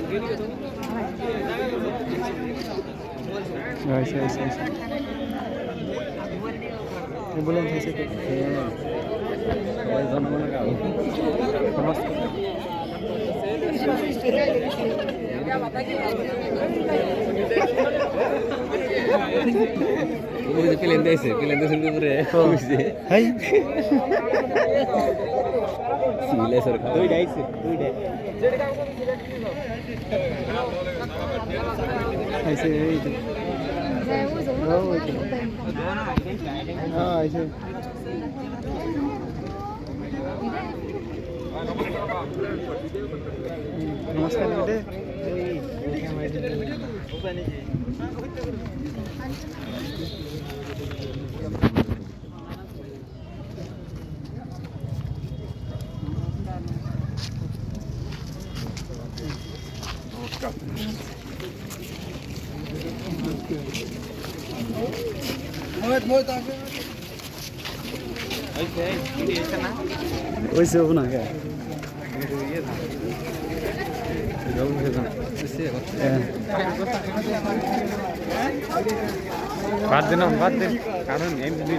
belum saya itu. Pilihan desa pure. Hai. Sila sarkar. Doi dai. ऐसे हाँ ऐसे नमस्कार बेटे वैसे होना क्या বাদ দিন কারণ এমনি